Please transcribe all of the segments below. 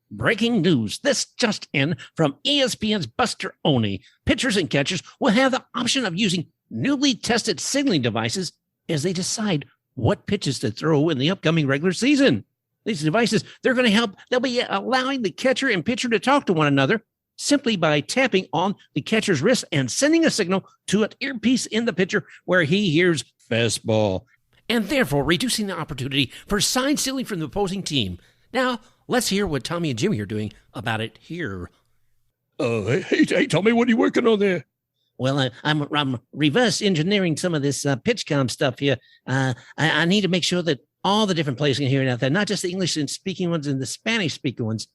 Breaking news. This just in from ESPN's Buster Olney. Pitchers and catchers will have the option of using newly tested signaling devices as they decide what pitches to throw in the upcoming regular season. These devices, they're going to help. They'll be allowing the catcher and pitcher to talk to one another simply by tapping on the catcher's wrist and sending a signal to an earpiece in the pitcher where he hears fastball, and therefore reducing the opportunity for sign stealing from the opposing team. Now, let's hear what Tommy and Jimmy are doing about it here. Hey, Tommy, what are you working on there? Well, I'm reverse engineering some of this PitchCom stuff here. I need to make sure that all the different players can hear it out there, not just the English-speaking ones and the Spanish-speaking ones.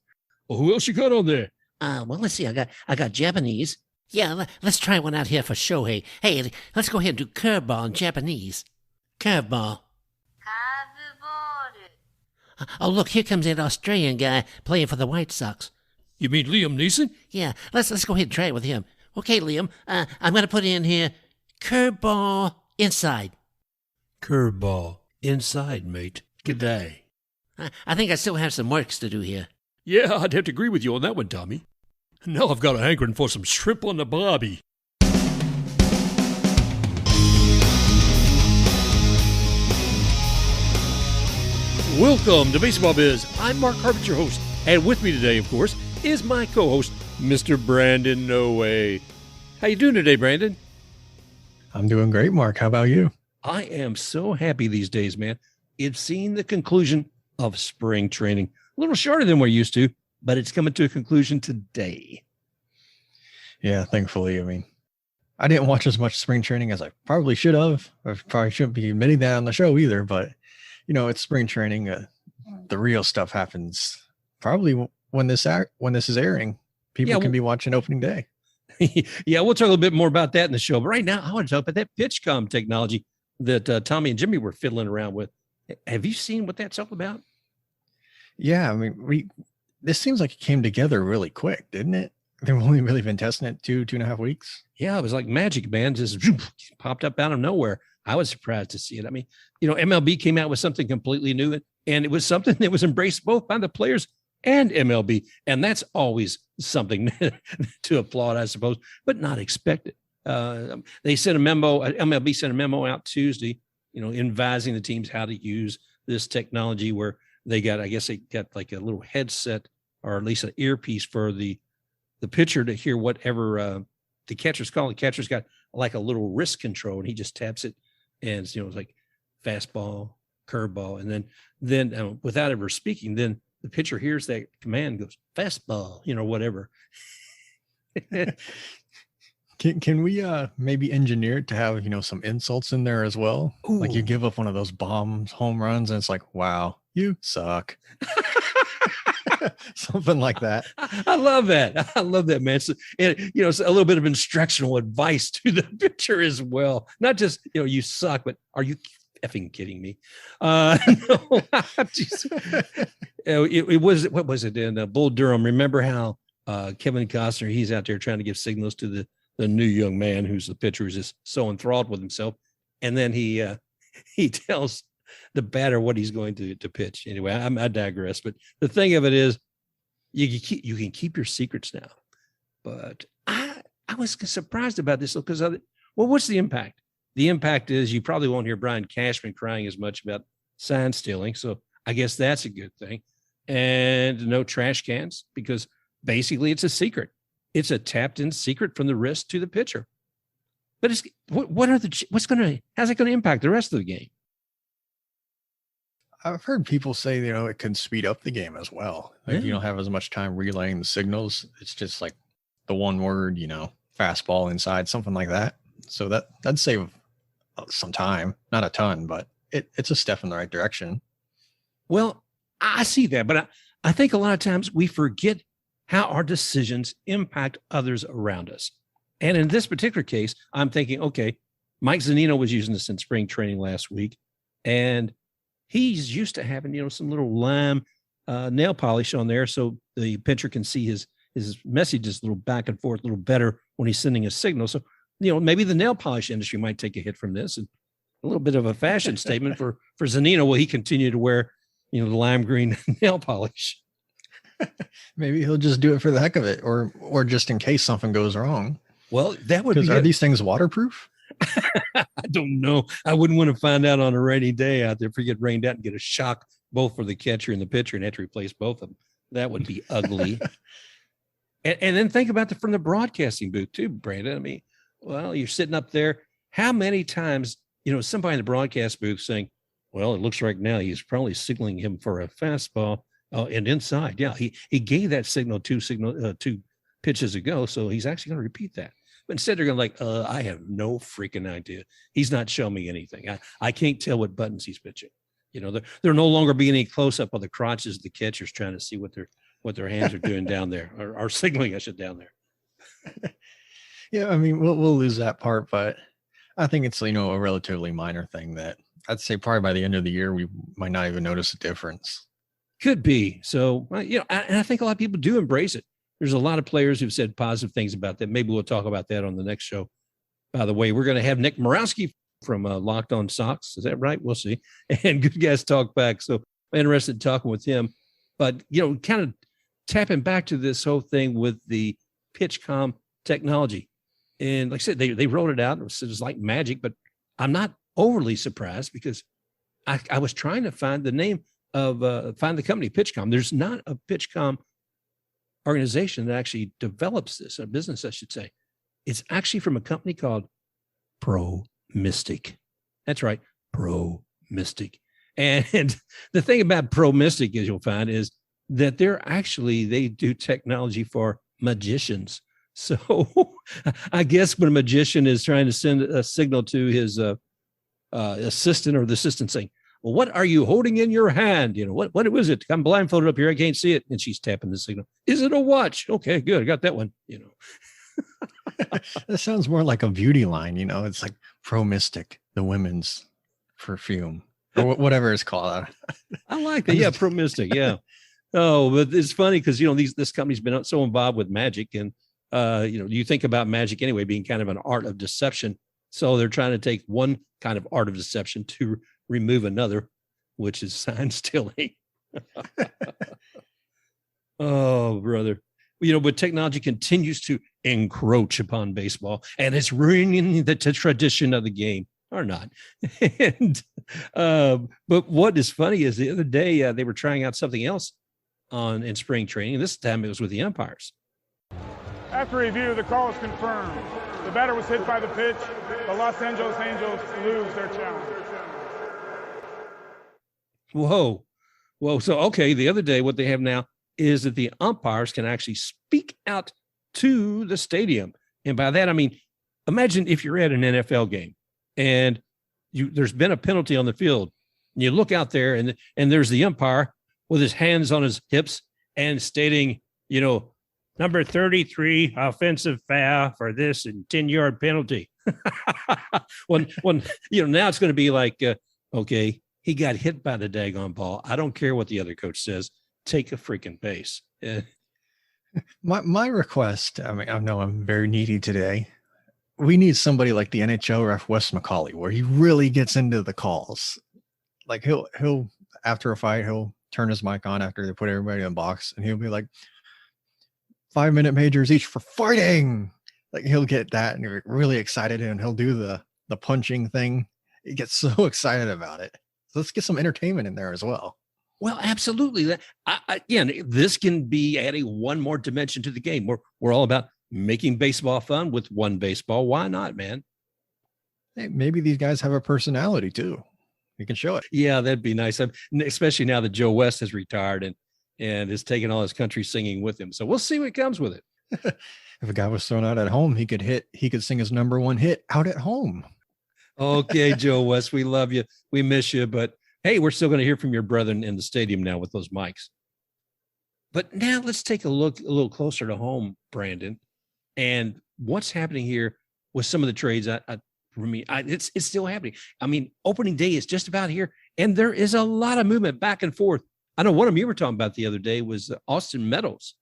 Well, who else you got on there? Well, let's see. I got Japanese. Yeah, let's try one out here for Shohei. Hey, let's go ahead and do curveball in Japanese. Curveball. Oh, look, here comes that Australian guy playing for the White Sox. You mean Liam Neeson? Yeah, let's go ahead and try it with him. Okay, Liam, I'm going to put in here curveball inside. Curveball inside, mate. Good day. I think I still have some works to do here. Yeah, I'd have to agree with you on that one, Tommy. Now I've got a hankering for some shrimp on the barbie. Welcome to Baseball Biz. I'm Mark Harvard, your host, and with me today, of course, is my co-host, Mr. Brandon No Way. How you doing today, Brandon? I'm doing great, Mark. How about you? I am so happy these days, man. It's seen the conclusion of spring training. A little shorter than we're used to, but it's coming to a conclusion today. Yeah, thankfully. I mean, I didn't watch as much spring training as I probably should have. I probably shouldn't be admitting that on the show either, but you know, it's spring training. The real stuff happens probably when this is airing. People can be watching opening day. Yeah, we'll talk a little bit more about that in the show. But right now, I want to talk about that PitchCom technology that Tommy and Jimmy were fiddling around with. Have you seen what that's all about? Yeah, I mean, this seems like it came together really quick, didn't it? They've only really been testing it 2.5 weeks. Yeah, it was like magic, man. Just popped up out of nowhere. I was surprised to see it. I mean, you know, MLB came out with something completely new, and it was something that was embraced both by the players and MLB. And that's always something to applaud, I suppose, but not expected. They sent a memo, MLB sent a memo out Tuesday, you know, advising the teams how to use this technology where they got like a little headset or at least an earpiece for the pitcher to hear whatever the catcher's calling. The catcher's got like a little wrist control, and he just taps it, and you know, it's like fastball, curveball, and then without ever speaking, then the pitcher hears that command, goes fastball, you know, whatever. Can we maybe engineer it to have, you know, some insults in there as well? Ooh. Like you give up one of those bombs home runs, and it's like, wow, you suck. Something like that. I love that. I love that, man. So, and, you know, it's a little bit of instructional advice to the pitcher as well. Not just, you know, you suck, but are you effing kidding me? No, it was, what was it in Bull Durham? Remember how Kevin Costner, he's out there trying to give signals to the new young man who's the pitcher, who's just so enthralled with himself. And then he tells the batter what he's going to pitch. Anyway, I digress. But the thing of it is, you can keep your secrets now. But I was surprised about this because, what's the impact? The impact is you probably won't hear Brian Cashman crying as much about sign stealing. So I guess that's a good thing. And no trash cans, because basically it's a secret. It's a tapped in secret from the wrist to the pitcher. But how's it going to impact the rest of the game? I've heard people say, you know, it can speed up the game as well. Like, you don't have as much time relaying the signals. It's just like the one word, you know, fastball inside, something like that. So that'd save some time, not a ton, but it's a step in the right direction. Well, I see that, but I think a lot of times we forget how our decisions impact others around us. And in this particular case, I'm thinking, okay, Mike Zunino was using this in spring training last week, and he's used to having, you know, some little lime nail polish on there so the pitcher can see his messages a little back and forth a little better when he's sending a signal. So, you know, maybe the nail polish industry might take a hit from this, and a little bit of a fashion statement for Zunino. Will he continue to wear, you know, the lime green nail polish? Maybe he'll just do it for the heck of it, or just in case something goes wrong. Well, that would be. Are these things waterproof? I don't know. I wouldn't want to find out on a rainy day out there if we get rained out and get a shock both for the catcher and the pitcher and have to replace both of them. That would be ugly. And then think about from the broadcasting booth too, Brandon. I mean, well, you're sitting up there. How many times, somebody in the broadcast booth saying, well, it looks like now he's probably signaling him for a fastball and inside. Yeah, he gave that signal two pitches ago, so he's actually going to repeat that. But instead they're going to I have no freaking idea. He's not showing me anything. I can't tell what buttons he's pitching. There no longer be any close up of the crotches of the catchers trying to see what their hands are doing down there, or signaling, I should, down there. Yeah, I mean, we'll lose that part, but I think it's, a relatively minor thing that I'd say probably by the end of the year, we might not even notice a difference. Could be. So, and I think a lot of people do embrace it. There's a lot of players who've said positive things about that. Maybe we'll talk about that on the next show. By the way, we're going to have Nick Morawski from Locked On Sox. Is that right? We'll see. And Good Guys Talk Back. So I'm interested in talking with him. But, kind of tapping back to this whole thing with the PitchCom technology. And like I said, they rolled it out. It was like magic, but I'm not overly surprised because I was trying to find the name of find the company PitchCom. There's not a PitchCom organization that actually develops this, a business, I should say. It's actually from a company called ProMystic. That's right, ProMystic. And the thing about ProMystic, as you'll find, is that they do technology for magicians. So I guess when a magician is trying to send a signal to his assistant, or the assistant saying, well, what are you holding in your hand? What was it? I'm blindfolded up here. I can't see it. And she's tapping the signal. Is it a watch? Okay, good. I got that one. That sounds more like a beauty line. It's like ProMystic, the women's perfume, or whatever it's called. I like that. Yeah, ProMystic. Yeah. Oh, but it's funny because, this company's been so involved with magic, and, you think about magic anyway being kind of an art of deception. So they're trying to take one kind of art of deception to remove another, which is sign stealing. Oh, brother. But technology continues to encroach upon baseball, and it's ruining the tradition of the game, or not. And but what is funny is the other day they were trying out something else in spring training. This time it was with the umpires. After review, the call is confirmed. The batter was hit by the pitch. The Los Angeles Angels lose their challenge. Whoa. So, okay, the other day, what they have now is that the umpires can actually speak out to the stadium. And by that, I mean, imagine if you're at an NFL game and there's been a penalty on the field, and you look out there and there's the umpire with his hands on his hips and stating, number 33 offensive foul for this and 10-yard penalty. when now it's going to be like, okay, he got hit by the daggone ball. I don't care what the other coach says. Take a freaking base. My request, I mean, I know I'm very needy today. We need somebody like the NHL ref Wes McCauley, where he really gets into the calls. Like he'll after a fight, he'll turn his mic on after they put everybody in a box, and he'll be like, 5-minute majors each for fighting. Like he'll get that and you're really excited, and he'll do the punching thing. He gets so excited about it. So let's get some entertainment in there as well. Well, absolutely. Again, this can be adding one more dimension to the game. We're all about making baseball fun with one baseball. Why not, man? Hey, maybe these guys have a personality too. You can show it. Yeah, that'd be nice. Especially now that Joe West has retired and is taking all his country singing with him. So we'll see what comes with it. If a guy was thrown out at home, he could sing his number one hit out at home. Okay, Joe West, we love you. We miss you, but hey, we're still going to hear from your brethren in the stadium now with those mics. But now let's take a little closer to home, Brandon, and what's happening here with some of the trades. It's still happening. I mean, opening day is just about here, and there is a lot of movement back and forth. I know one of them you were talking about the other day was Austin Meadows.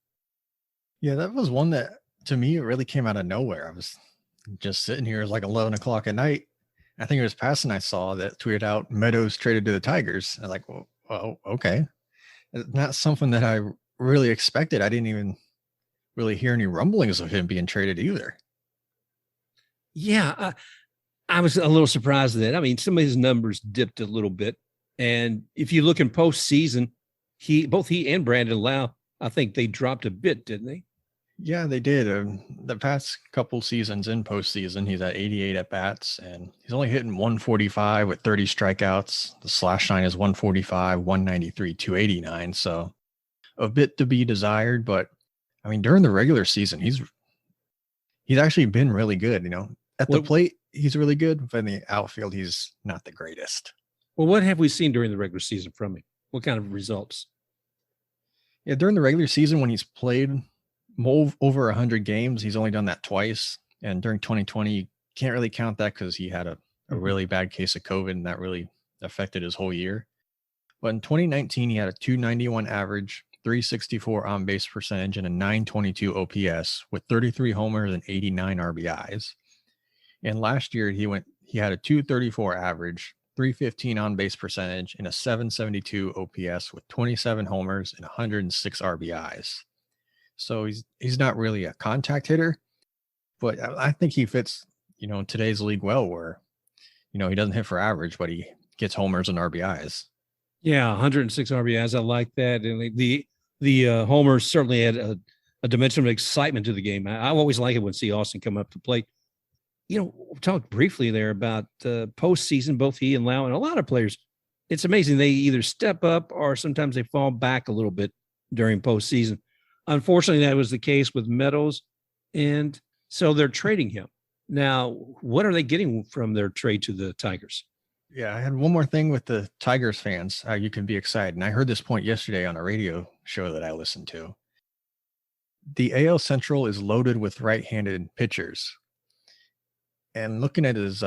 Yeah, that was one that, to me, it really came out of nowhere. I was just sitting here, it was like 11 o'clock at night. I think it was Passon I saw that tweeted out Meadows traded to the Tigers. I was like, well, okay. It's not something that I really expect it. I didn't even really hear any rumblings of him being traded either. Yeah, I was a little surprised at that. I mean, some of his numbers dipped a little bit. And if you look in postseason, both he and Brandon Lau, I think they dropped a bit, didn't they? Yeah, they did. The past couple seasons in postseason, he's at 88 at bats, and he's only hitting 145 with 30 strikeouts. The slash line is 145, 193, 289. So a bit to be desired. But I mean, during the regular season, he's actually been really good. You know, at the plate, he's really good, but in the outfield, he's not the greatest. Well, what have we seen during the regular season from him? What kind of results? Yeah, during the regular season, when he's played over 100 games, he's only done that twice. And during 2020, you can't really count that because he had a really bad case of COVID, and that really affected his whole year. But in 2019, he had a 291 average, 364 on base percentage, and a 922 OPS with 33 homers and 89 RBIs. And last year, he had a 234 average, 315 on base percentage, and a 772 OPS with 27 homers and 106 RBIs. So he's not really a contact hitter, but I think he fits, you know, today's league well, where, you know, he doesn't hit for average, but he gets homers and RBIs. Yeah, 106 RBIs. I like that. And the homers certainly add a dimension of excitement to the game. I always like it when see Austin come up to plate. You know, we talked briefly there about postseason, both he and Lau and a lot of players. It's amazing. They either step up or sometimes they fall back a little bit during postseason. Unfortunately, that was the case with Meadows, and so they're trading him. Now, what are they getting from their trade to the Tigers? Yeah, I had one more thing with the Tigers fans. You can be excited. And I heard this point yesterday on a radio show that I listened to. The AL Central is loaded with right-handed pitchers. And looking at his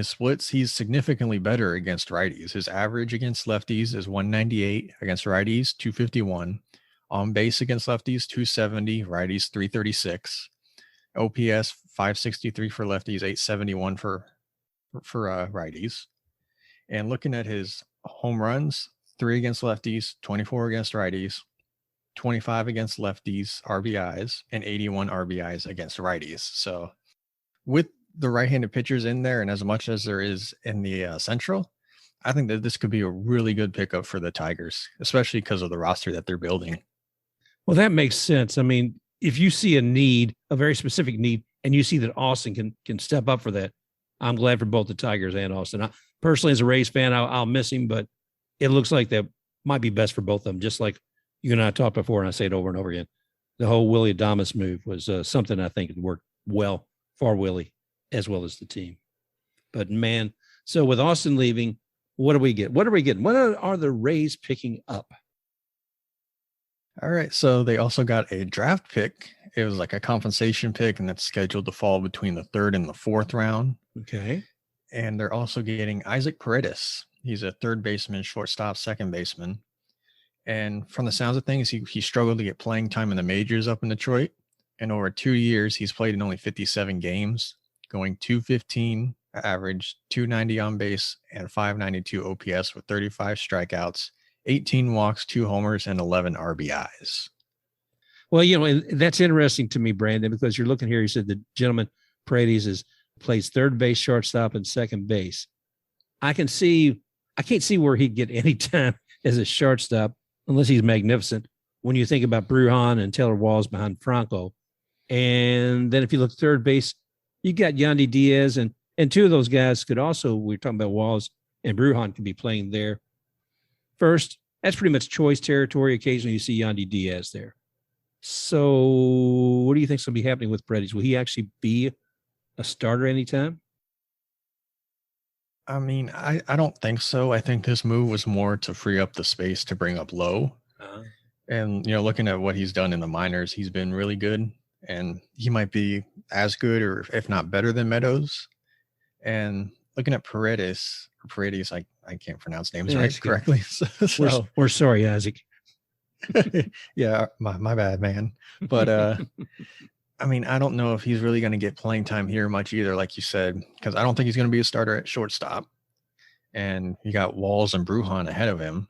splits, he's significantly better against righties. His average against lefties is 198, against righties 251. On base against lefties 270, righties 336. OPS 563 for lefties, 871 for righties. And looking at his home runs, 3 against lefties, 24 against righties, 25 against lefties RBIs, and 81 RBIs against righties. So with the right-handed pitchers in there, and as much as there is in the Central, I think that this could be a really good pickup for the Tigers, especially because of the roster that they're building. Well, that makes sense. I mean, if you see a need, a very specific need, and you see that Austin can step up for that, I'm glad for both the Tigers and Austin. I, personally, as a Rays fan, I'll miss him, but it looks like that might be best for both of them. Just like you and I talked before, and I say it over and over again, the whole Willie Adames move was something I think worked well for Willie as well as the team. But man, so with Austin leaving, what do we get? What are we getting? What are the Rays picking up? All right, so they also got a draft pick. It was like a compensation pick, and that's scheduled to fall between the 3rd and the 4th round. Okay. And they're also getting Isaac Paredes. He's a third baseman, shortstop, second baseman. And from the sounds of things, he struggled to get playing time in the majors up in Detroit. And over 2 years, he's played in only 57 games, going 215 average, 290 on base, and 592 OPS with 35 strikeouts, 18 walks, 2 homers, and 11 RBIs. Well, you know, and that's interesting to me, Brandon, because you're looking here. You said the gentleman Paredes plays third base, shortstop, and second base. I can't see where he'd get any time as a shortstop unless he's magnificent. When you think about Brujan and Taylor Walls behind Franco, and then if you look third base, you got Yandy Diaz, and 2 of those guys could also. We're talking about Walls and Brujan could be playing there. First, that's pretty much choice territory. Occasionally you see Yandy Diaz there. So what do you think is going to be happening with Paredes? Will he actually be a starter anytime? I mean, I don't think so. I think this move was more to free up the space to bring up Lowe. And, you know, looking at what he's done in the minors, he's been really good. And he might be as good or if not better than Meadows. And looking at Paredes, I can't pronounce names right correctly. So we're sorry, Isaac. Yeah, my bad, man. But I mean, I don't know if he's really going to get playing time here much either, like you said, because I don't think he's going to be a starter at shortstop. And you got Walls and Brujan ahead of him.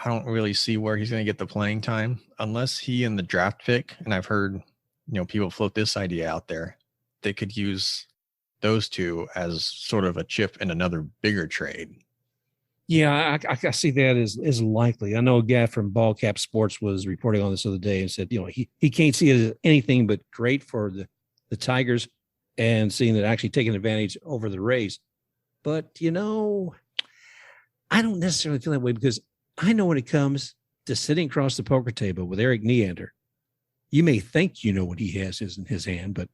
I don't really see where he's going to get the playing time unless he and the draft pick. And I've heard, people float this idea out there. They could use those two as sort of a chip in another bigger trade. Yeah, I see that as likely. I know a guy from Ball Cap Sports was reporting on this the other day and said, he can't see it as anything but great for the Tigers and seeing that actually taking advantage over the Rays. But, I don't necessarily feel that way because I know when it comes to sitting across the poker table with Erik Neander, you may think you know what he has in his hand, but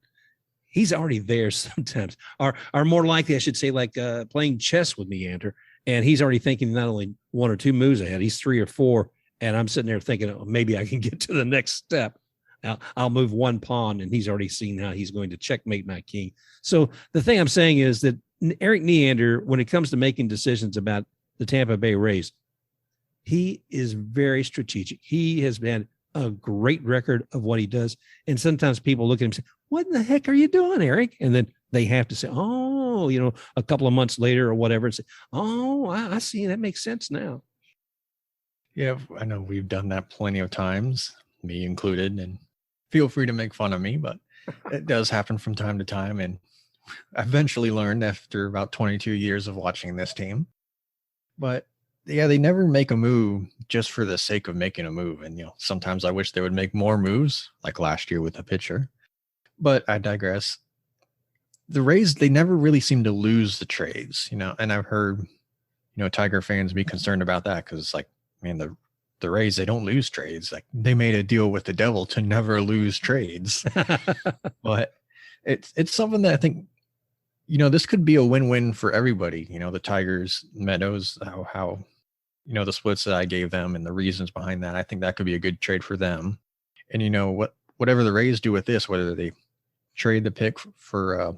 he's already there sometimes. Or more likely, I should say, like playing chess with Neander. And he's already thinking not only one or two moves ahead, he's 3 or 4. And I'm sitting there thinking, oh, maybe I can get to the next step. Now, I'll move one pawn, and he's already seen how he's going to checkmate my king. So the thing I'm saying is that Erik Neander, when it comes to making decisions about the Tampa Bay Rays, he is very strategic. He has had a great record of what he does. And sometimes people look at him and say, what in the heck are you doing, Erik? And then they have to say, oh, a couple of months later or whatever, and say, oh, I see. That makes sense now. Yeah, I know we've done that plenty of times, me included, and feel free to make fun of me, but it does happen from time to time. And I eventually learned after about 22 years of watching this team. But yeah, they never make a move just for the sake of making a move. And, sometimes I wish they would make more moves, like last year with the pitcher. But I digress. The Rays, they never really seem to lose the trades, and I've heard, Tiger fans be concerned about that because, the Rays, they don't lose trades. Like, they made a deal with the devil to never lose trades. But it's something that I think, this could be a win-win for everybody. The Tigers, Meadows, how the splits that I gave them and the reasons behind that. I think that could be a good trade for them. And whatever the Rays do with this, whether they trade the pick for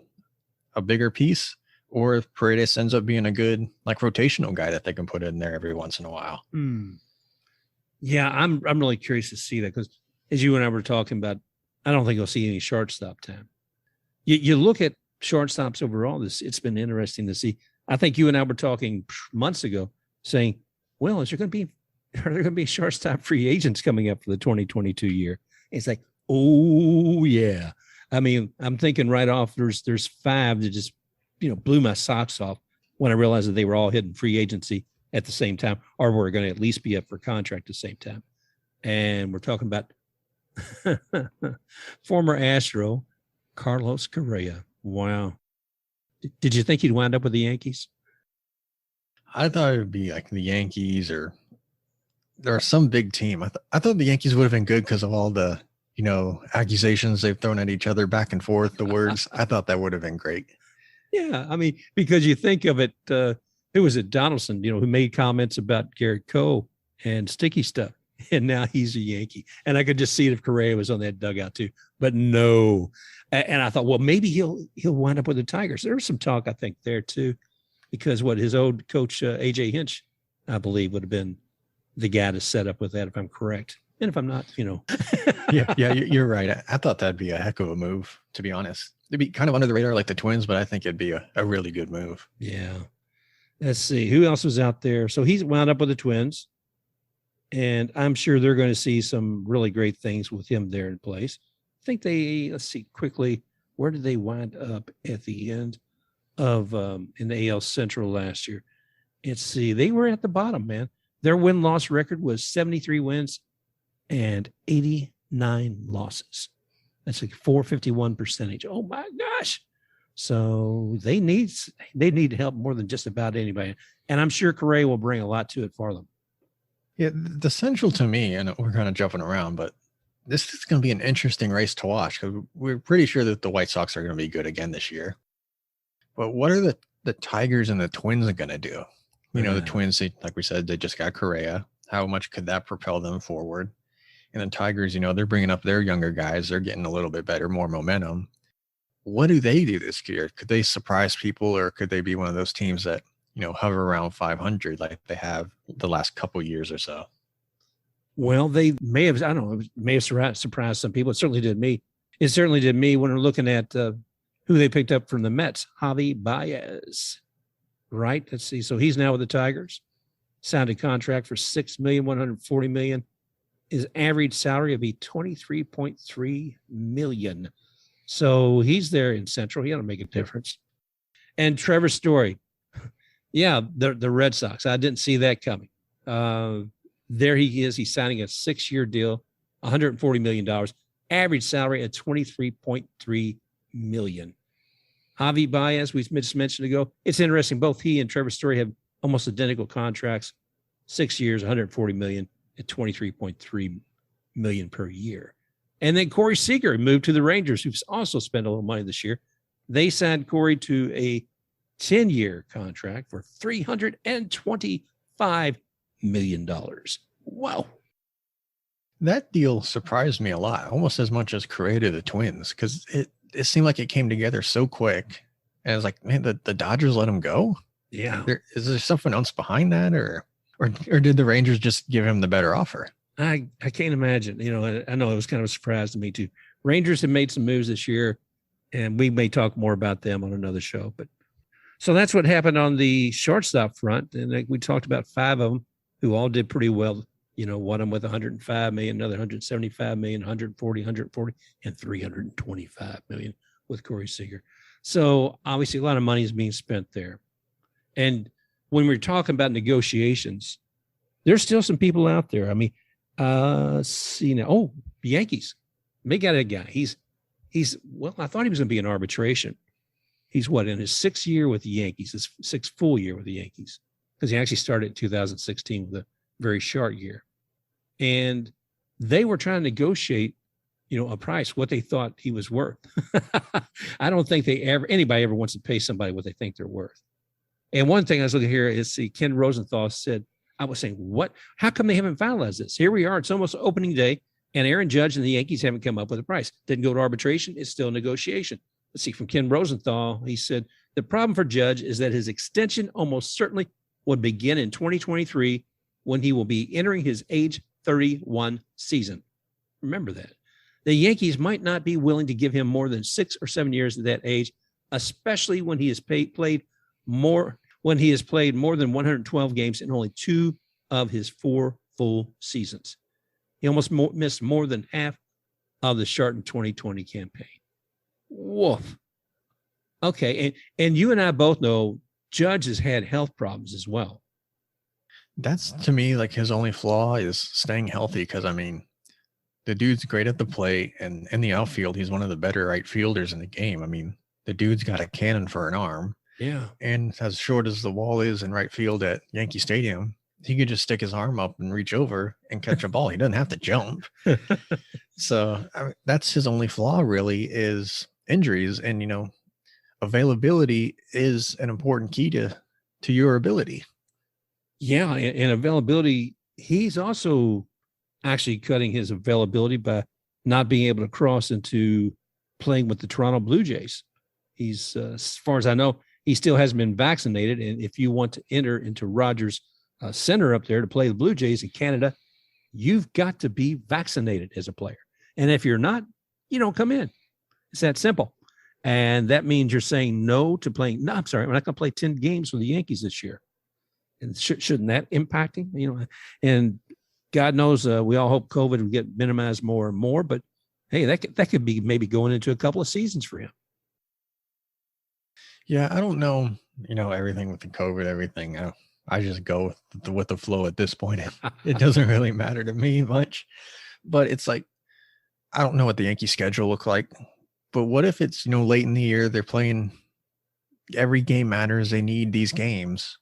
a bigger piece, or if Paredes ends up being a good rotational guy that they can put in there every once in a while. Yeah, I'm really curious to see that because as you and I were talking about, I don't think you'll see any shortstop time. You look at shortstops overall. It's been interesting to see. I think you and I were talking months ago saying, well, are there going to be shortstop free agents coming up for the 2022 year? It's like, oh yeah. I mean, I'm thinking right off, there's 5 that just, blew my socks off when I realized that they were all hitting free agency at the same time, or were going to at least be up for contract at the same time. And we're talking about former Astro, Carlos Correa. Wow. Did you think he'd wind up with the Yankees? I thought it would be like the Yankees or some big team. I thought the Yankees would have been good because of all the, accusations they've thrown at each other back and forth, the words. I thought that would have been great. Yeah. I mean, because you think of it, who was it? Donaldson, who made comments about Garrett Cole and sticky stuff. And now he's a Yankee. And I could just see it if Correa was on that dugout too, but no. And I thought, well, maybe he'll wind up with the Tigers. There was some talk, I think, there too, because his old coach, AJ Hinch, I believe, would have been the guy to set up with that, if I'm correct. And if I'm not, yeah, you're right. I thought that'd be a heck of a move, to be honest. It'd be kind of under the radar like the Twins, but I think it'd be a really good move. Yeah. Let's see. Who else was out there? So he's wound up with the Twins. And I'm sure they're going to see some really great things with him there in place. I think let's see quickly, where did they wind up at the end of in the AL Central last year? Let's see. They were at the bottom, man. Their win-loss record was 73 wins and 89 losses. That's like 451 percentage. Oh my gosh. So they need help more than just about anybody. And I'm sure Correa will bring a lot to it for them. Yeah, the Central to me, and we're kind of jumping around, but this is going to be an interesting race to watch because we're pretty sure that the White Sox are going to be good again this year. But what are the Tigers and the Twins going to do? The Twins, like we said, they just got Correa. How much could that propel them forward? And the Tigers, they're bringing up their younger guys. They're getting a little bit better, more momentum. What do they do this year? Could they surprise people, or could they be one of those teams that, hover around 500 like they have the last couple years or so? Well, they may have, I don't know, may have surprised some people. It certainly did me. It certainly did me when we're looking at who they picked up from the Mets, Javy Baez. Right? Let's see. So he's now with the Tigers. signed a contract for $6,140,000. His average salary will be $23.3 million. So he's there in Central. He ought to make a difference. And Trevor Story. Yeah, the Red Sox. I didn't see that coming. There he is. He's signing a 6-year deal, $140 million. Average salary at $23.3 million. Javy Baez, we just mentioned ago. It's interesting. Both he and Trevor Story have almost identical contracts. 6 years, $140 million at $23.3 million per year. And then Corey Seager moved to the Rangers, who's also spent a little money this year. They signed Corey to a 10-year contract for $325 million. Wow. That deal surprised me a lot, almost as much as Correa to the Twins, because it seemed like it came together so quick. And I was like, man, the Dodgers let him go? Yeah. Is there something else behind that? Or did the Rangers just give him the better offer? I can't imagine. I know it was kind of a surprise to me too. Rangers have made some moves this year, and we may talk more about them on another show. But so that's what happened on the shortstop front. And we talked about 5 of them who all did pretty well. One of them with $105 million, another $175 million, $140, and $325 million with Corey Seager. So obviously a lot of money is being spent there. And when we're talking about negotiations, there's still some people out there. I mean, Yankees. They got a guy. He's well, I thought he was going to be in arbitration. He's in his 6th year with the Yankees, his 6th full year with the Yankees, because he actually started in 2016 with a very short year. And they were trying to negotiate, a price, what they thought he was worth. I don't think anybody ever wants to pay somebody what they think they're worth. And one thing I was looking here is Ken Rosenthal said, I was saying, what? How come they haven't finalized this? Here we are. It's almost opening day, and Aaron Judge and the Yankees haven't come up with a price. Didn't go to arbitration. It's still negotiation. Let's see, from Ken Rosenthal, he said, the problem for Judge is that his extension almost certainly would begin in 2023 when he will be entering his age 31 season. Remember that. The Yankees might not be willing to give him more than 6 or 7 years at that age, especially when he has played more than 112 games in only 2 of his 4 full seasons. He almost missed more than half of the Sharton 2020 campaign. Woof. Okay, and you and I both know Judge has had health problems as well. That's, to me, like his only flaw is staying healthy, because, I mean, the dude's great at the plate, and in the outfield, he's one of the better right fielders in the game. I mean, the dude's got a cannon for an arm. Yeah. And as short as the wall is in right field at Yankee Stadium, he could just stick his arm up and reach over and catch a ball. He doesn't have to jump. So that's his only flaw, really, is injuries. And, availability is an important key to your ability. Yeah. And availability, he's also actually cutting his availability by not being able to cross into playing with the Toronto Blue Jays. He's, as far as I know, he still hasn't been vaccinated. And if you want to enter into Rogers Center up there to play the Blue Jays in Canada, you've got to be vaccinated as a player. And if you're not, you don't come in. It's that simple. And that means you're saying no to playing. No, I'm sorry. I'm not going to play 10 games for the Yankees this year. And shouldn't that impact him? And God knows we all hope COVID will get minimized more and more. But hey, that could be maybe going into a couple of seasons for him. Yeah, I don't know, everything with the COVID, everything. I just go with the flow at this point. It doesn't really matter to me much. But it's like, I don't know what the Yankee schedule look like. But what if it's, late in the year, they're playing, every game matters. They need these games,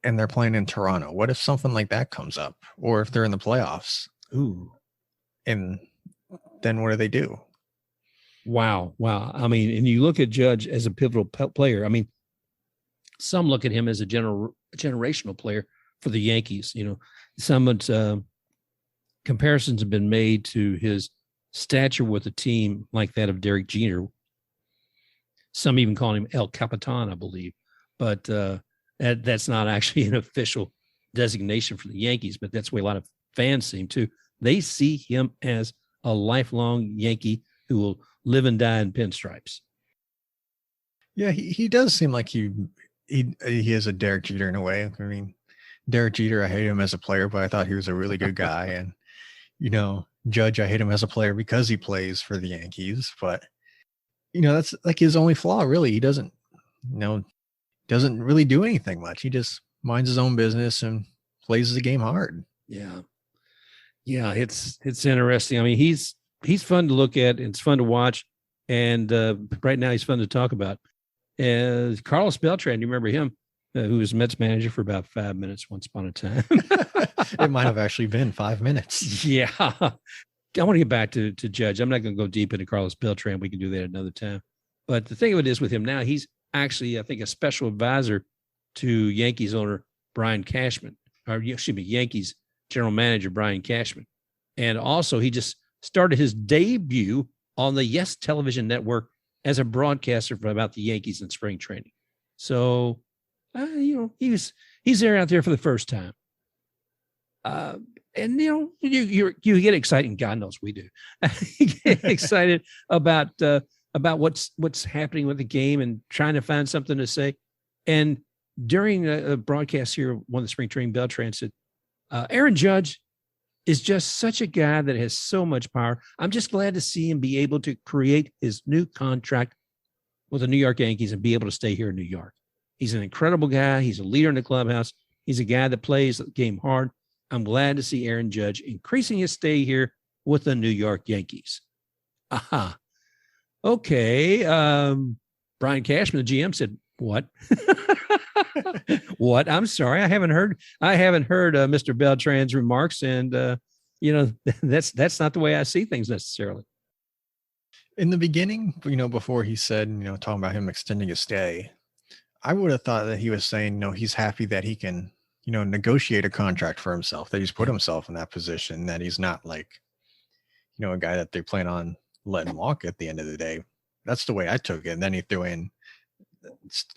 and they're playing in Toronto. What if something like that comes up? Or if they're in the playoffs? Ooh. And then what do they do? Wow. I mean, and you look at Judge as a pivotal player. I mean, some look at him as a generational player for the Yankees. Some comparisons have been made to his stature with a team like that of Derek Jeter. Some even call him El Capitan, I believe. But that's not actually an official designation for the Yankees, but that's the way a lot of fans seem to. They see him as a lifelong Yankee who will live and die in pinstripes. Yeah, he does seem like he is a Derek Jeter in a way. I mean, Derek Jeter, I hate him as a player, but I thought he was a really good guy. And, Judge, I hate him as a player because he plays for the Yankees. But, that's like his only flaw, really. He doesn't really do anything much. He just minds his own business and plays the game hard. Yeah. Yeah. It's interesting. I mean, he's fun to look at. It's fun to watch. And right now he's fun to talk about. Carlos Beltran, you remember him, who was Mets manager for about 5 minutes once upon a time. It might have actually been 5 minutes. Yeah. I want to get back to Judge. I'm not going to go deep into Carlos Beltran. We can do that another time. But the thing of it is with him now, he's actually, I think, a special advisor to Yankees owner Brian Cashman, or excuse me, Yankees general manager Brian Cashman. And also he just started his debut on the Yes television network as a broadcaster for about the Yankees in spring training. So, he's there out there for the first time. And you get excited, and God knows we do. You get excited about what's happening with the game and trying to find something to say. And during a broadcast here, one of the spring training, Beltran said, Aaron Judge is just such a guy that has so much power. I'm just glad to see him be able to create his new contract with the New York Yankees and be able to stay here in New York. He's an incredible guy. He's a leader in the clubhouse. He's a guy that plays the game hard. I'm glad to see Aaron Judge increasing his stay here with the New York Yankees. Aha. Okay. Brian Cashman, the GM, said, what? What? I'm sorry. I haven't heard Mr. Beltran's remarks. And, that's not the way I see things necessarily. In the beginning, before he said, talking about him extending his stay, I would have thought that he was saying, he's happy that he can, negotiate a contract for himself, that he's put himself in that position, that he's not like, a guy that they plan on letting walk at the end of the day. That's the way I took it. And then he threw in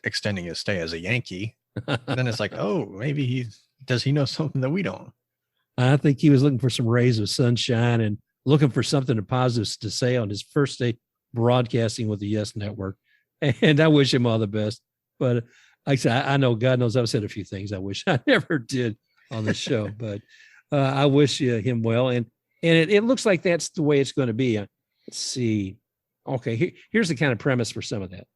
extending his stay as a Yankee. And then it's like, oh, maybe does he know something that we don't? I think he was looking for some rays of sunshine and looking for something positive to say on his first day broadcasting with the Yes Network. And I wish him all the best. But like I said, I know, God knows, I've said a few things I wish I never did on the show, but I wish him well. And it looks like that's the way it's going to be. Let's see. Okay, here's the kind of premise for some of that.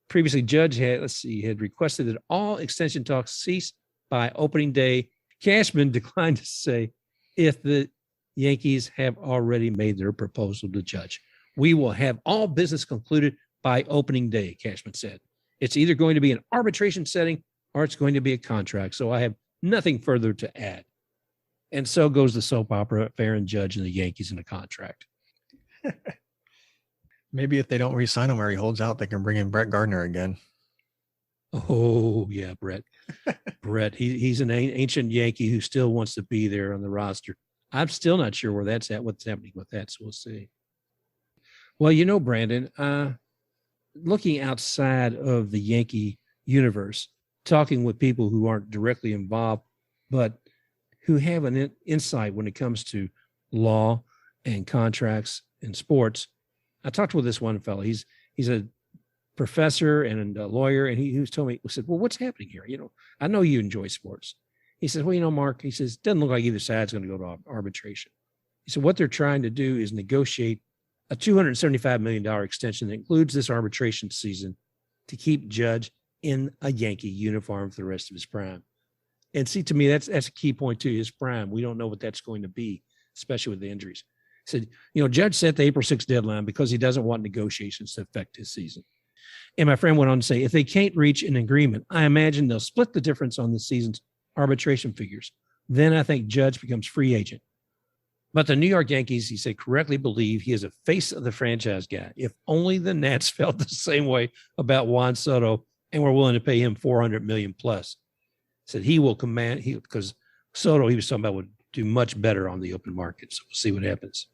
Previously, Judge had requested that all extension talks cease by opening day. Cashman declined to say if the Yankees have already made their proposal to Judge. We will have all business concluded by opening day, Cashman said. It's either going to be an arbitration setting or it's going to be a contract. So I have nothing further to add. And so goes the soap opera of Aaron Judge and the Yankees in a contract. Maybe if they don't re-sign him or he holds out, they can bring in Brett Gardner again. Oh, yeah, Brett. Brett, he's an ancient Yankee who still wants to be there on the roster. I'm still not sure where that's at, what's happening with that, so we'll see. Well, Brandon, looking outside of the Yankee universe, talking with people who aren't directly involved, but who have an insight when it comes to law and contracts and sports. I talked with this one fellow. He's a professor and a lawyer, and he was telling me, he said, well, what's happening here? I know you enjoy sports. He says, well, Mark, he says, doesn't look like either side's going to go to arbitration. He said, what they're trying to do is negotiate a $275 million extension that includes this arbitration season to keep Judge in a Yankee uniform for the rest of his prime. And see, to me, that's a key point to his prime. We don't know what that's going to be, especially with the injuries. He said, Judge set the April 6th deadline because he doesn't want negotiations to affect his season. And my friend went on to say, if they can't reach an agreement, I imagine they'll split the difference on the season's arbitration figures. Then I think Judge becomes free agent. But the New York Yankees, he said, correctly believe he is a face of the franchise guy. If only the Nats felt the same way about Juan Soto and were willing to pay him $400 million plus. Said he will command, because Soto, he was talking about, would do much better on the open market. So we'll see what happens.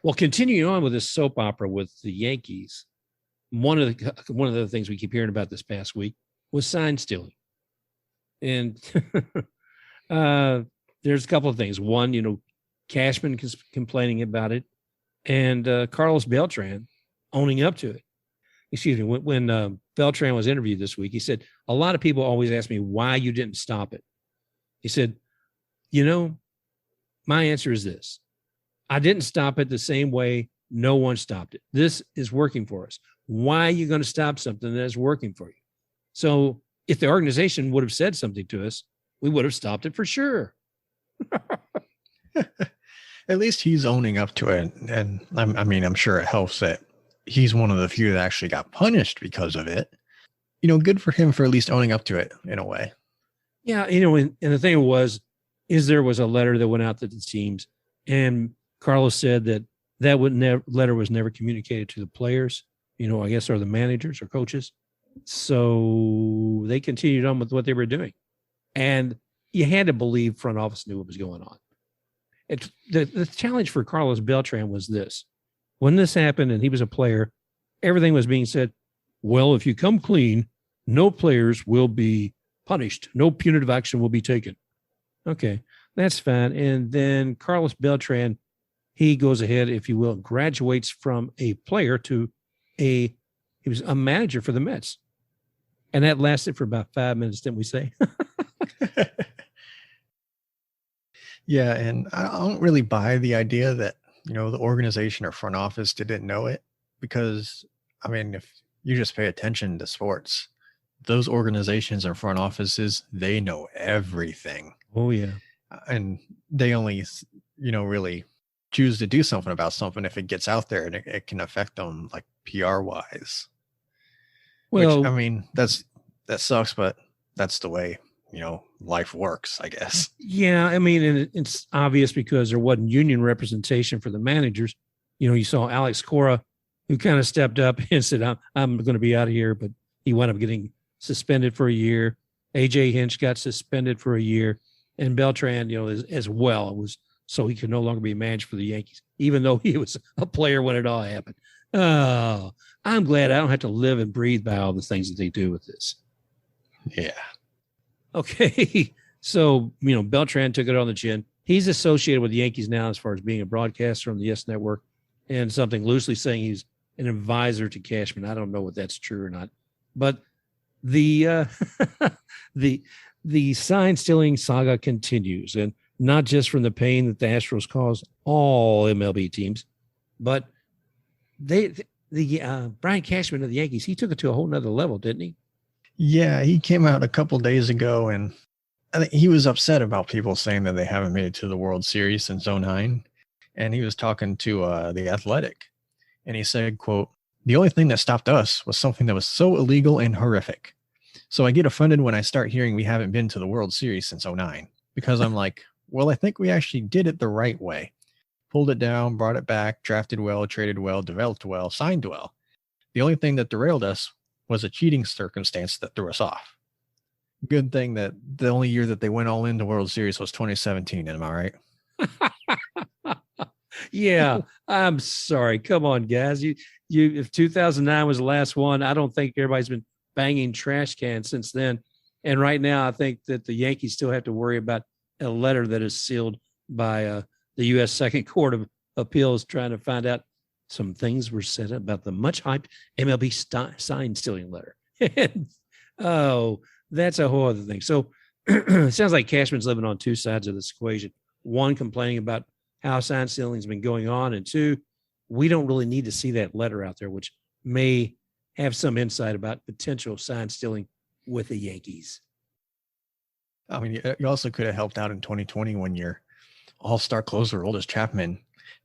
Well, continuing on with this soap opera with the Yankees, one of the things we keep hearing about this past week was sign stealing. And there's a couple of things. One, Cashman complaining about it, and Carlos Beltran owning up to it. Excuse me. When Beltran was interviewed this week, he said, a lot of people always ask me why you didn't stop it. He said, my answer is this. I didn't stop it the same way no one stopped it. This is working for us. Why are you going to stop something that is working for you? So if the organization would have said something to us, we would have stopped it for sure. At least he's owning up to it. And I'm sure it helps that he's one of the few that actually got punished because of it. Good for him for at least owning up to it in a way. Yeah. And the thing was there was a letter that went out to the teams, and Carlos said that letter was never communicated to the players, I guess, or the managers or coaches. So they continued on with what they were doing. And you had to believe front office knew what was going on. The challenge for Carlos Beltran was this. When this happened and he was a player, everything was being said, well, if you come clean, no players will be punished. No punitive action will be taken. Okay, that's fine. And then Carlos Beltran, he goes ahead, if you will, graduates from a player to he was a manager for the Mets. And that lasted for about 5 minutes, didn't we say? Yeah, and I don't really buy the idea that, the organization or front office didn't know it, because, if you just pay attention to sports, those organizations and front offices, they know everything. Oh, yeah. And they only, really choose to do something about something if it gets out there and it can affect them, like PR wise. Well, which, that sucks, but that's the way, life works, I guess. Yeah. And it's obvious because there wasn't union representation for the managers. You saw Alex Cora, who kind of stepped up and said, I'm going to be out of here, but he wound up getting suspended for a year. AJ Hinch got suspended for a year, and Beltran, as well. It was so he could no longer be managed for the Yankees, even though he was a player when it all happened. Oh, I'm glad I don't have to live and breathe by all the things that they do with this. Yeah. Okay. So, Beltran took it on the chin. He's associated with the Yankees now as far as being a broadcaster on the YES Network, and something loosely saying he's an advisor to Cashman. I don't know what that's true or not, but the sign stealing saga continues, and not just from the pain that the Astros caused all MLB teams, but Brian Cashman of the Yankees, he took it to a whole nother level, didn't he? Yeah, he came out a couple days ago, and I think he was upset about people saying that they haven't made it to the World Series since 2009. And he was talking to The Athletic, and he said, quote, "The only thing that stopped us was something that was so illegal and horrific. So I get offended when I start hearing we haven't been to the World Series since 2009, because I'm like, well, I think we actually did it the right way. Pulled it down, brought it back, drafted well, traded well, developed well, signed well. The only thing that derailed us was a cheating circumstance that threw us off. Good thing that the only year that they went all in the World Series was 2017. Am I right?" Yeah, I'm sorry. Come on, guys. You, if 2009 was the last one, I don't think everybody's been banging trash cans since then. And right now, I think that the Yankees still have to worry about a letter that is sealed by the U.S. Second Court of Appeals, trying to find out some things were said about the much hyped MLB sign stealing letter. Oh, that's a whole other thing. So it sounds like Cashman's living on two sides of this equation. One, complaining about how sign stealing has been going on. And two, we don't really need to see that letter out there, which may have some insight about potential sign stealing with the Yankees. You also could have helped out in 2020 when your all-star closer, Aroldis Chapman,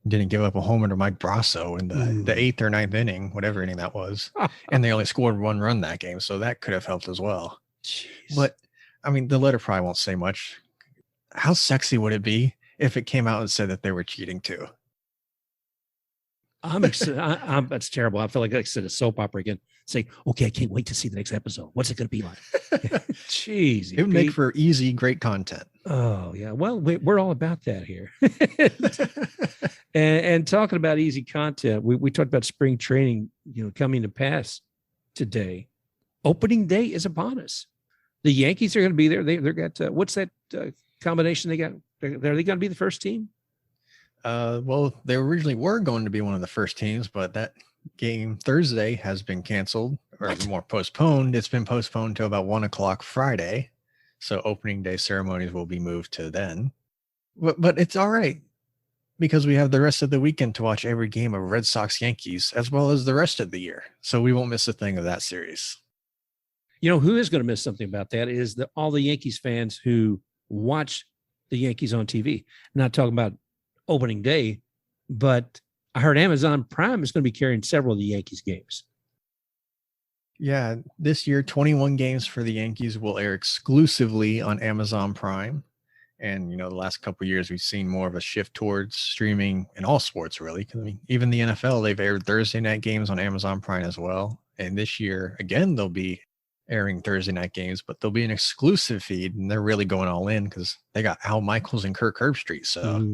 didn't give up a homer to Mike Brasso in the 8th or 9th inning, whatever inning that was. And they only scored one run that game. So that could have helped as well. Jeez. But the letter probably won't say much. How sexy would it be if it came out and said that they were cheating too? I'm excited. That's terrible. I feel like I said a soap opera again. Say, okay, I can't wait to see the next episode. What's it going to be like? Jeez. It would make for easy, great content. Oh, yeah. Well, we're all about that here. and talking about easy content, we talked about spring training, coming to pass today. Opening day is upon us. The Yankees are going to be there. They've got, what's that combination they got? Are they going to be the first team? Well, they originally were going to be one of the first teams, but that game Thursday has been canceled or more postponed. It's been postponed to about 1:00 Friday. So opening day ceremonies will be moved to then. But it's all right because we have the rest of the weekend to watch every game of Red Sox Yankees as well as the rest of the year. So we won't miss a thing of that series. You know, who is going to miss something about that is all the Yankees fans who watch the Yankees on TV. Not talking about opening day, but I heard Amazon Prime is going to be carrying several of the Yankees games. Yeah, this year, 21 games for the Yankees will air exclusively on Amazon Prime. And, the last couple of years, we've seen more of a shift towards streaming in all sports, really. Because, even the NFL, they've aired Thursday night games on Amazon Prime as well. And this year, again, they'll be airing Thursday night games, but there'll be an exclusive feed. And they're really going all in because they got Al Michaels and Kirk Herbstreit. So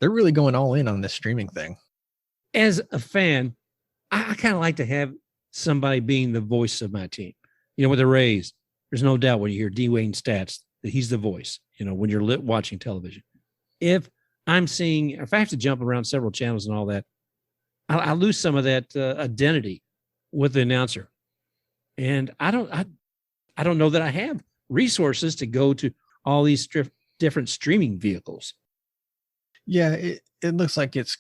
they're really going all in on this streaming thing. As a fan, I kind of like to have somebody being the voice of my team. With the Rays, there's no doubt when you hear D-Wayne Stats that he's the voice, when you're watching television. If I have to jump around several channels and all that, I lose some of that identity with the announcer. And I don't know that I have resources to go to all these different streaming vehicles. Yeah, it looks like it's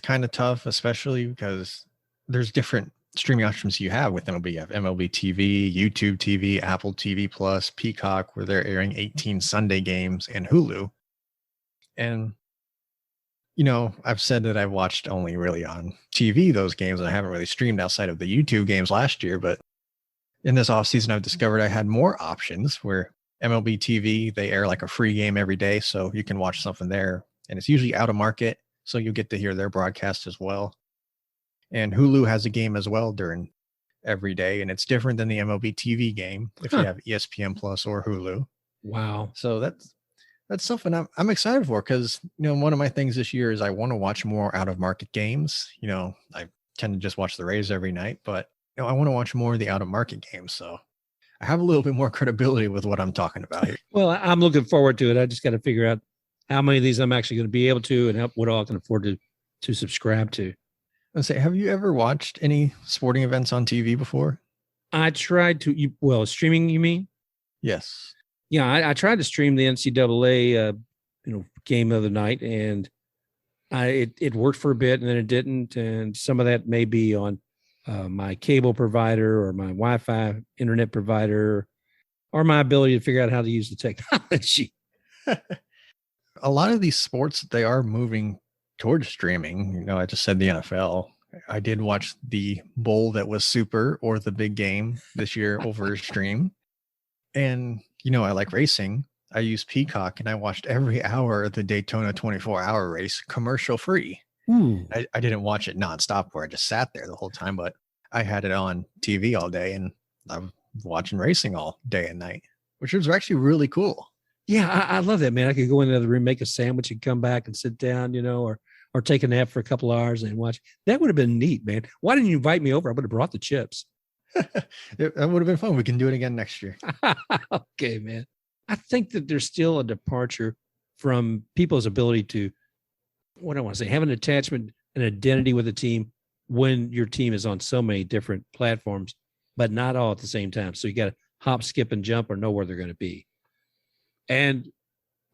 kind of tough, especially because there's different streaming options you have with MLB. You have MLB TV, YouTube TV, Apple TV Plus, Peacock, where they're airing 18 Sunday games, and Hulu. And, I've said that I've watched only really on TV those games, and I haven't really streamed outside of the YouTube games last year. But in this offseason, I've discovered I had more options where MLB TV, they air like a free game every day. So you can watch something there, and it's usually out of market. So you get to hear their broadcast as well. And Hulu has a game as well during every day, and it's different than the MLB TV game if you have ESPN Plus or Hulu. Wow. So that's something I'm excited for because, one of my things this year is I want to watch more out of market games. I tend to just watch the Rays every night, but I want to watch more of the out of market games. So I have a little bit more credibility with what I'm talking about here. Well, I'm looking forward to it. I just got to figure out how many of these I'm actually going to be able to and what all I can afford to subscribe to. Let's say, have you ever watched any sporting events on TV before? I tried to. Streaming, you mean? Yes. Yeah, I tried to stream the NCAA, game of the night, and it worked for a bit, and then it didn't. And some of that may be on my cable provider or my Wi-Fi internet provider, or my ability to figure out how to use the technology. A lot of these sports, they are moving towards streaming. I just said the NFL. I did watch the bowl that was super or the big game this year over stream. And, I like racing. I use Peacock and I watched every hour of the Daytona 24-hour race commercial free. I didn't watch it nonstop where I just sat there the whole time, but I had it on TV all day and I'm watching racing all day and night, which was actually really cool. Yeah, I love that, man. I could go into the room, make a sandwich, and come back and sit down, or take a nap for a couple hours and watch. That would have been neat, man. Why didn't you invite me over? I would have brought the chips. That would have been fun. We can do it again next year. Okay, man. I think that there's still a departure from people's ability to, what I want to say, have an attachment, an identity with a team when your team is on so many different platforms, but not all at the same time. So you got to hop, skip, and jump or know where they're going to be. And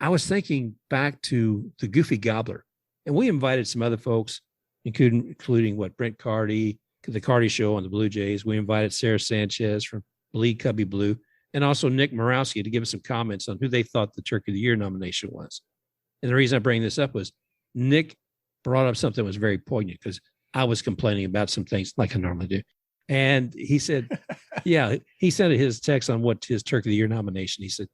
I was thinking back to the Goofy Gobbler, and we invited some other folks, including Brent Carty, the Carty Show on the Blue Jays. We invited Sarah Sanchez from Bleed Cubby Blue, and also Nick Morowski to give us some comments on who they thought the Turkey of the Year nomination was. And the reason I bring this up was Nick brought up something that was very poignant because I was complaining about some things like I normally do. And he said, he sent his text on what his Turkey of the Year nomination. He said,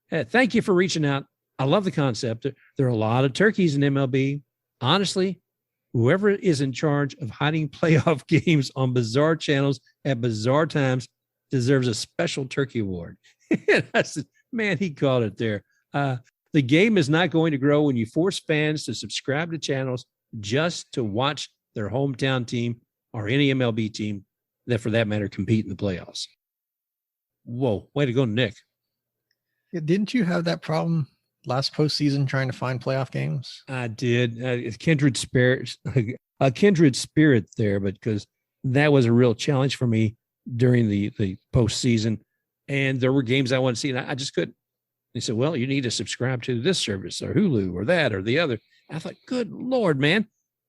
"Hey, thank you for reaching out. I love the concept. There are a lot of turkeys in MLB. Honestly, whoever is in charge of hiding playoff games on bizarre channels at bizarre times deserves a special turkey award." And I said, man, he called it there. The game is not going to grow when you force fans to subscribe to channels just to watch their hometown team or any MLB team that, for that matter, compete in the playoffs. Whoa, way to go, Nick. Yeah, didn't you have that problem last postseason trying to find playoff games? I did. A kindred spirit there, but because that was a real challenge for me during the postseason. And there were games I wanted to see, and I just couldn't. They said, well, you need to subscribe to this service or Hulu or that or the other. I thought, good Lord, man,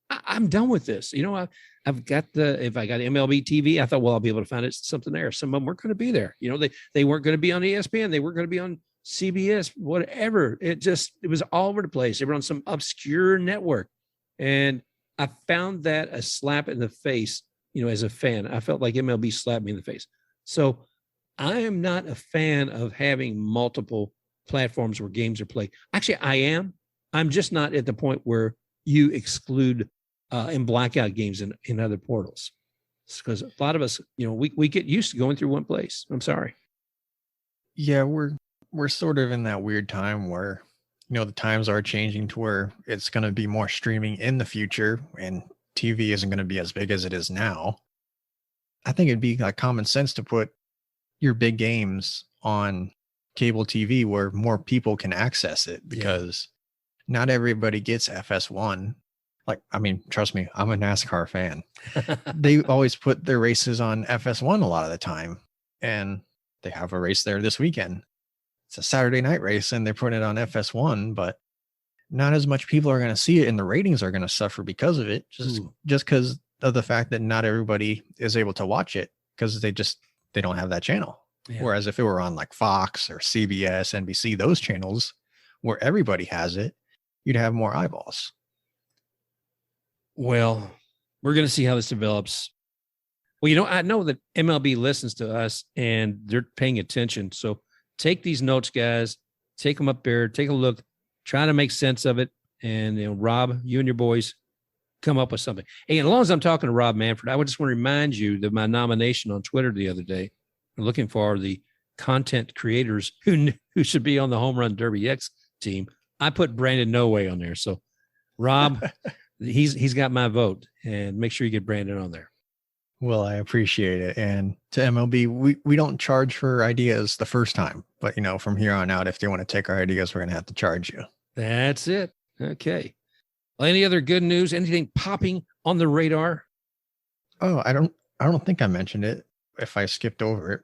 I'm done with this. You know, I've got if I got MLB TV, I thought, well, I'll be able to find it something there. Some of them weren't going to be there. You know, they weren't going to be on ESPN. They weren't going to be on CBS, whatever. It was all over the place. They were on some obscure network. And I found that a slap in the face, you know, as a fan. I felt like MLB slapped me in the face. So I am not a fan of having multiple platforms where games are played. Actually, I am. I'm just not at the point where you exclude and black out games in other portals. Because a lot of us, you know, we get used to going through one place. I'm sorry. Yeah, we're sort of in that weird time where, you know, the times are changing to where it's going to be more streaming in the future and TV isn't going to be as big as it is now. I think it'd be like common sense to put your big games on cable TV where more people can access it, because not everybody gets FS1. Like, I mean, trust me, I'm a NASCAR fan. They always put their races on FS1 a lot of the time, and they have a race there this weekend. It's a Saturday night race and they're putting it on FS1, but not as much people are going to see it, and the ratings are going to suffer because of it, just because of the fact that not everybody is able to watch it because they don't have that channel. Yeah. Whereas if it were on like Fox or CBS, NBC, those channels where everybody has it, you'd have more eyeballs. Well, we're going to see how this develops. Well, you know, I know that MLB listens to us and they're paying attention. So take these notes, guys, take them up there, take a look, try to make sense of it. And, you know, Rob, you and your boys come up with something. Hey, and as long as I'm talking to Rob Manfred, I would just want to remind you that my nomination on Twitter the other day, we're looking for the content creators who should be on the Home Run Derby X team. I put Brandon Noway on there. So Rob, he's got my vote, and make sure you get Brandon on there. Well, I appreciate it. And to MLB, we don't charge for ideas the first time, but you know, from here on out, if they want to take our ideas, we're going to have to charge you. That's it. Okay. Well, any other good news? Anything popping on the radar? Oh, I don't think I mentioned it if I skipped over it.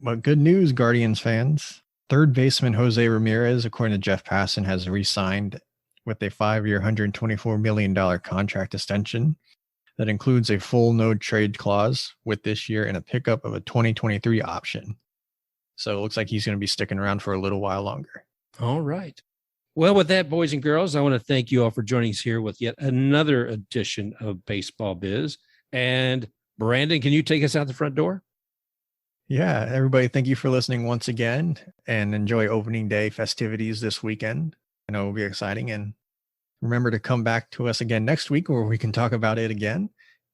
But good news, Guardians fans. Third baseman Jose Ramirez, according to Jeff Passan, has re-signed with a 5-year, $124 million contract extension that includes a full no trade clause with this year and a pickup of a 2023 option. So it looks like he's going to be sticking around for a little while longer. All right. Well, with that, boys and girls, I want to thank you all for joining us here with yet another edition of Baseball Biz. And Brandon, can you take us out the front door? Yeah, everybody, thank you for listening once again, and enjoy opening day festivities this weekend. I know it'll be exciting, and remember to come back to us again next week where we can talk about it again.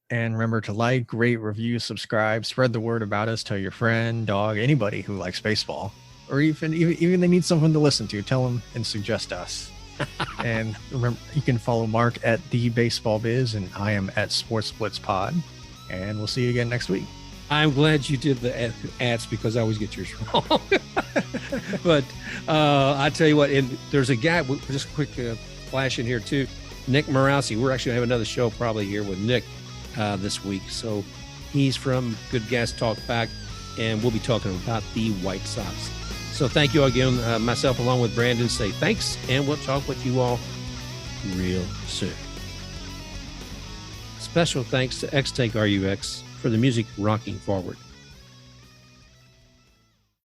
And remember to like, rate, review, subscribe, spread the word about us. Tell your friend, dog, anybody who likes baseball, or even they need someone to listen to. Tell them and suggest us. And remember, you can follow Mark at The Baseball Biz, and I am at Sports Splits Pod. And we'll see you again next week. I'm glad you did the ads because I always get yours wrong. But I tell you what, and there's a guy, just a quick flash in here too, Nick Morossi. We're actually going to have another show probably here with Nick this week. So he's from Good Gas Talk Back, and we'll be talking about the White Sox. So thank you again. Myself along with Brandon say thanks, and we'll talk with you all real soon. Special thanks to X-Take RUX for the music rocking forward.